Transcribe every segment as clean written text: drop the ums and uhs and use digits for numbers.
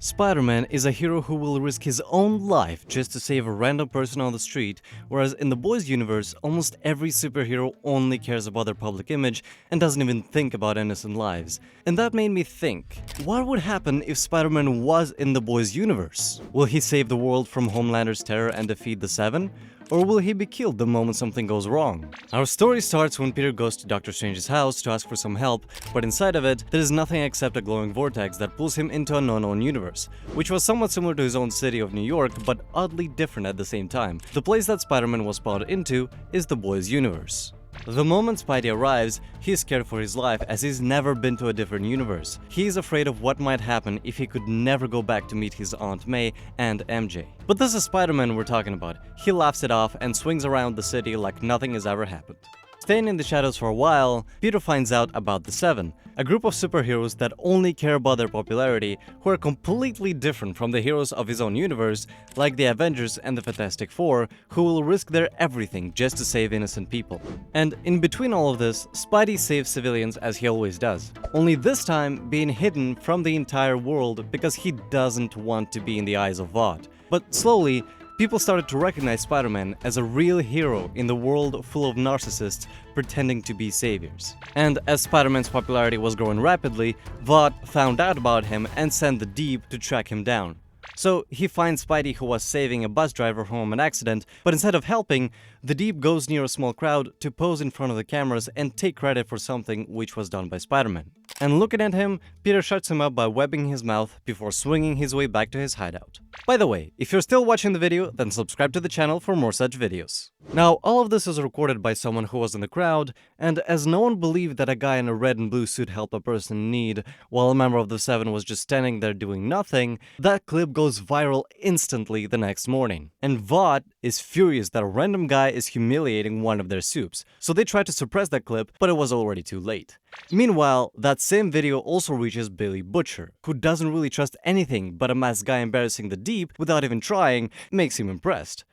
Spider-Man is a hero who will risk his own life just to save a random person on the street, whereas in the boys' universe, almost every superhero only cares about their public image and doesn't even think about innocent lives. And that made me think, what would happen if Spider-Man was in the boys' universe? Will he save the world from Homelander's terror and defeat the Seven? Or will he be killed the moment something goes wrong? Our story starts when Peter goes to Doctor Strange's house to ask for some help, but inside of it, there is nothing except a glowing vortex that pulls him into an unknown universe, which was somewhat similar to his own city of New York, but oddly different at the same time. The place that Spider-Man was spotted into is the boys' universe. The moment Spidey arrives, he is scared for his life as he's never been to a different universe. He is afraid of what might happen if he could never go back to meet his Aunt May and MJ. But this is Spider-Man we're talking about. He laughs it off and swings around the city like nothing has ever happened. Staying in the shadows for a while, Peter finds out about the Seven, a group of superheroes that only care about their popularity, who are completely different from the heroes of his own universe, like the Avengers and the Fantastic Four, who will risk their everything just to save innocent people. And in between all of this, Spidey saves civilians as he always does, only this time being hidden from the entire world because he doesn't want to be in the eyes of Vought. But slowly, people started to recognize Spider-Man as a real hero in the world full of narcissists pretending to be saviors. And as Spider-Man's popularity was growing rapidly, Vought found out about him and sent the Deep to track him down. So he finds Spidey, who was saving a bus driver from an accident, but instead of helping, the Deep goes near a small crowd to pose in front of the cameras and take credit for something which was done by Spider-Man. And looking at him, Peter shuts him up by webbing his mouth before swinging his way back to his hideout. By the way, if you're still watching the video, then subscribe to the channel for more such videos. Now, all of this is recorded by someone who was in the crowd, and as no one believed that a guy in a red and blue suit helped a person in need, while a member of the Seven was just standing there doing nothing, that clip goes viral instantly the next morning. And Vought is furious that a random guy is humiliating one of their supes, so they try to suppress that clip, but it was already too late. Meanwhile, that same video also reaches Billy Butcher, who doesn't really trust anything but a masked guy embarrassing the Deep without even trying, makes him impressed.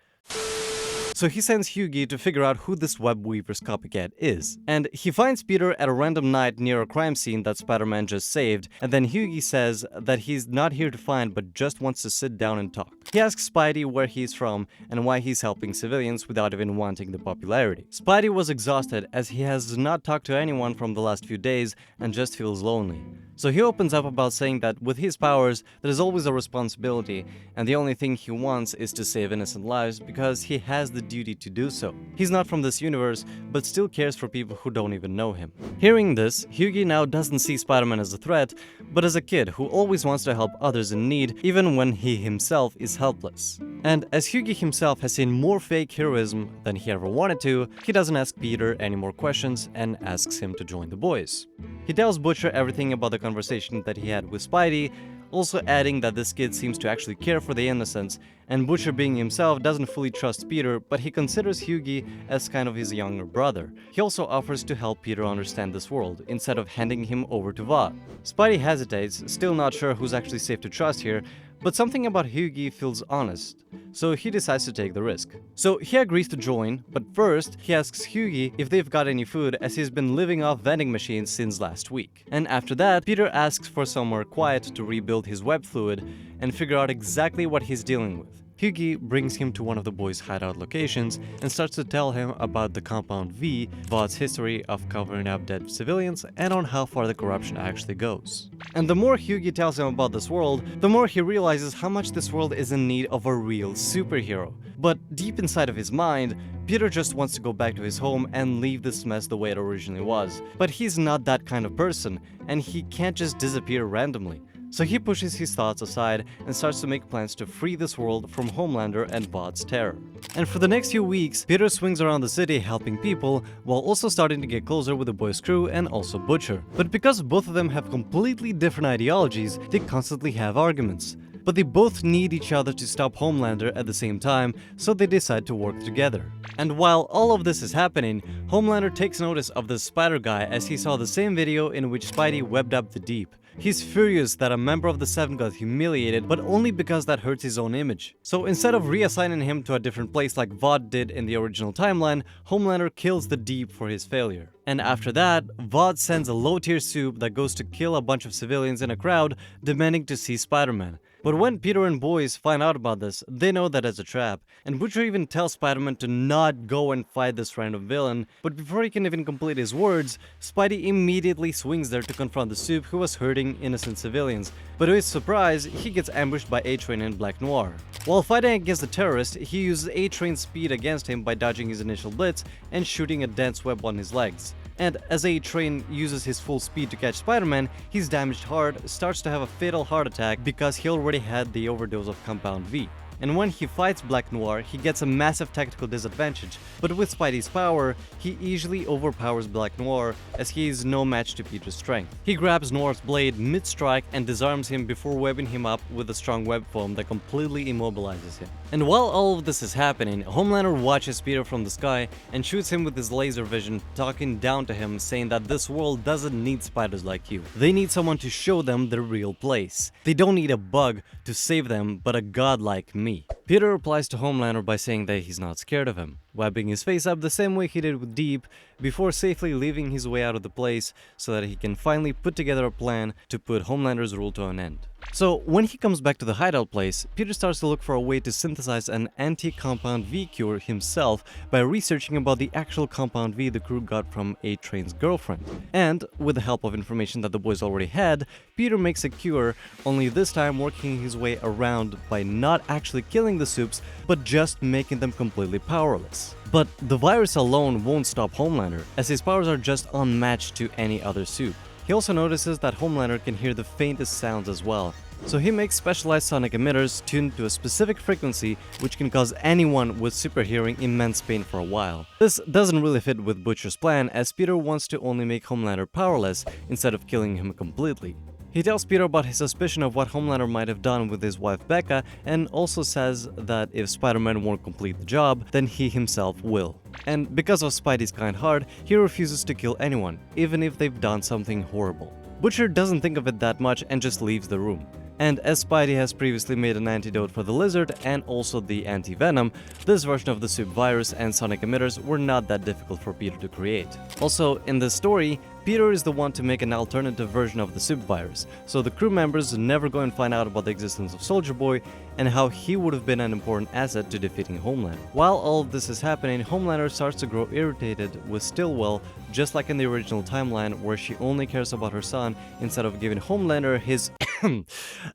So he sends Hughie to figure out who this web weaver's copycat is. And he finds Peter at a random night near a crime scene that Spider-Man just saved, and then Hughie says that he's not here to find but just wants to sit down and talk. He asks Spidey where he's from and why he's helping civilians without even wanting the popularity. Spidey was exhausted as he has not talked to anyone from the last few days and just feels lonely. So he opens up about saying that with his powers, there's always a responsibility, and the only thing he wants is to save innocent lives because he has the duty to do so. He's not from this universe, but still cares for people who don't even know him. Hearing this, Hughie now doesn't see Spider-Man as a threat, but as a kid who always wants to help others in need, even when he himself is helpless. And as Hughie himself has seen more fake heroism than he ever wanted to, he doesn't ask Peter any more questions and asks him to join the boys. He tells Butcher everything about the conversation that he had with Spidey, also adding that this kid seems to actually care for the innocents, and Butcher being himself doesn't fully trust Peter, but he considers Hughie as kind of his younger brother. He also offers to help Peter understand this world, instead of handing him over to Vought. Spidey hesitates, still not sure who's actually safe to trust here, but something about Hughie feels honest, so he decides to take the risk. So he agrees to join, but first he asks Hughie if they've got any food as he's been living off vending machines since last week. And after that, Peter asks for somewhere quiet to rebuild his web fluid and figure out exactly what he's dealing with. Hughie brings him to one of the boys' hideout locations and starts to tell him about the Compound V, Vought's history of covering up dead civilians, and on how far the corruption actually goes. And the more Hughie tells him about this world, the more he realizes how much this world is in need of a real superhero. But deep inside of his mind, Peter just wants to go back to his home and leave this mess the way it originally was. But he's not that kind of person, and he can't just disappear randomly. So he pushes his thoughts aside and starts to make plans to free this world from Homelander and Vought's terror. And for the next few weeks, Peter swings around the city helping people, while also starting to get closer with the boys' crew and also Butcher. But because both of them have completely different ideologies, they constantly have arguments. But they both need each other to stop Homelander at the same time, so they decide to work together. And while all of this is happening, Homelander takes notice of the Spider guy as he saw the same video in which Spidey webbed up the Deep. He's furious that a member of the Seven got humiliated, but only because that hurts his own image. So instead of reassigning him to a different place like Vought did in the original timeline, Homelander kills the Deep for his failure. And after that, Vought sends a low-tier supe that goes to kill a bunch of civilians in a crowd, demanding to see Spider-Man. But when Peter and boys find out about this, they know that it's a trap, and Butcher even tells Spider-Man to not go and fight this random villain, but before he can even complete his words, Spidey immediately swings there to confront the Supe who was hurting innocent civilians, but to his surprise, he gets ambushed by A-Train and Black Noir. While fighting against the terrorist, he uses A-Train's speed against him by dodging his initial blitz and shooting a dense web on his legs. And as A-Train uses his full speed to catch Spider-Man, he's damaged hard, starts to have a fatal heart attack because he already had the overdose of Compound V. And when he fights Black Noir, he gets a massive tactical disadvantage, but with Spidey's power, he easily overpowers Black Noir as he is no match to Peter's strength. He grabs Noir's blade mid-strike and disarms him before webbing him up with a strong web foam that completely immobilizes him. And while all of this is happening, Homelander watches Peter from the sky and shoots him with his laser vision, talking down to him, saying that this world doesn't need spiders like you. They need someone to show them their real place. They don't need a bug to save them, but a god like me. Peter replies to Homelander by saying that he's not scared of him, webbing his face up the same way he did with Deep before safely leaving his way out of the place so that he can finally put together a plan to put Homelander's rule to an end. So when he comes back to the hideout place, Peter starts to look for a way to synthesize an anti-Compound V cure himself by researching about the actual Compound V the crew got from A-Train's girlfriend. And with the help of information that the boys already had, Peter makes a cure, only this time working his way around by not actually killing the Supes, but just making them completely powerless. But the virus alone won't stop Homelander, as his powers are just unmatched to any other Supe. He also notices that Homelander can hear the faintest sounds as well, so he makes specialized sonic emitters tuned to a specific frequency which can cause anyone with super hearing immense pain for a while. This doesn't really fit with Butcher's plan, as Peter wants to only make Homelander powerless instead of killing him completely. He tells Peter about his suspicion of what Homelander might have done with his wife Becca, and also says that if Spider-Man won't complete the job, then he himself will. And because of Spidey's kind heart, he refuses to kill anyone, even if they've done something horrible. Butcher doesn't think of it that much and just leaves the room. And as Spidey has previously made an antidote for the lizard and also the anti-venom, this version of the Supe virus and sonic emitters were not that difficult for Peter to create. Also, in this story, Peter is the one to make an alternative version of the Supe virus, so the crew members never go and find out about the existence of Soldier Boy and how he would have been an important asset to defeating Homelander. While all of this is happening, Homelander starts to grow irritated with Stillwell, just like in the original timeline where she only cares about her son instead of giving Homelander his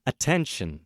attention.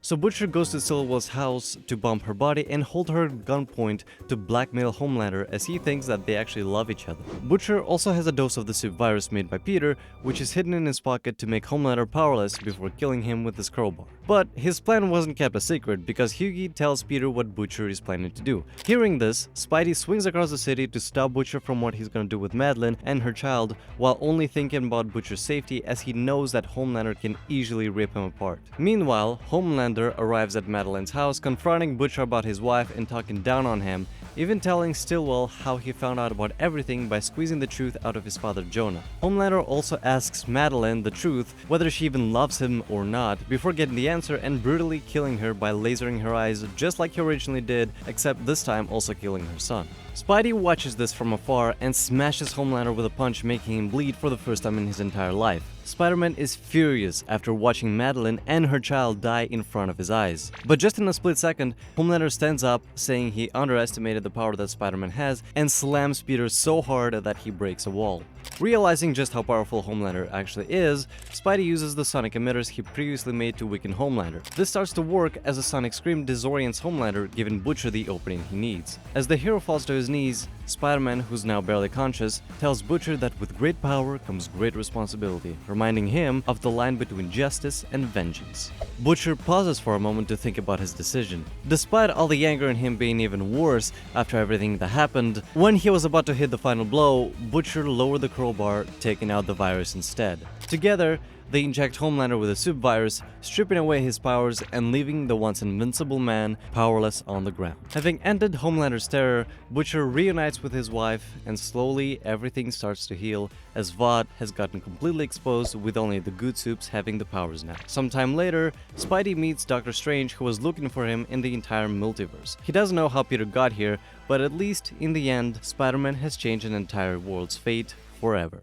So Butcher goes to Stillwell's house to bomb her body and hold her at gunpoint to blackmail Homelander, as he thinks that they actually love each other. Butcher also has a dose of the Supe virus made by Peter, which is hidden in his pocket to make Homelander powerless before killing him with his crowbar. But his plan wasn't kept a secret because Hughie tells Peter what Butcher is planning to do. Hearing this, Spidey swings across the city to stop Butcher from what he's gonna do with Madeline and her child, while only thinking about Butcher's safety, as he knows that Homelander can easily rip him apart. Meanwhile, Homelander arrives at Madeline's house, confronting Butcher about his wife and talking down on him, even telling Stillwell how he found out about everything by squeezing the truth out of his father Jonah. Homelander also asks Madeline the truth, whether she even loves him or not, before getting the answer and brutally killing her by lasering her eyes just like he originally did, except this time also killing her son. Spidey watches this from afar and smashes Homelander with a punch, making him bleed for the first time in his entire life. Spider-Man is furious after watching Madeline and her child die in front of his eyes. But just in a split second, Homelander stands up, saying he underestimated the power that Spider-Man has, and slams Peter so hard that he breaks a wall. Realizing just how powerful Homelander actually is, Spidey uses the sonic emitters he previously made to weaken Homelander. This starts to work as a sonic scream disorients Homelander, giving Butcher the opening he needs. As the hero falls to his knees, Spider-Man, who's now barely conscious, tells Butcher that with great power comes great responsibility, reminding him of the line between justice and vengeance. Butcher pauses for a moment to think about his decision. Despite all the anger in him being even worse after everything that happened, when he was about to hit the final blow, Butcher lowered the crowbar, taking out the virus instead. Together, they inject Homelander with a Supe virus, stripping away his powers and leaving the once invincible man powerless on the ground. Having ended Homelander's terror, Butcher reunites with his wife, and slowly everything starts to heal, as Vought has gotten completely exposed, with only the good Supes having the powers now. Sometime later, Spidey meets Doctor Strange, who was looking for him in the entire multiverse. He doesn't know how Peter got here, but at least in the end, Spider-Man has changed an entire world's fate forever.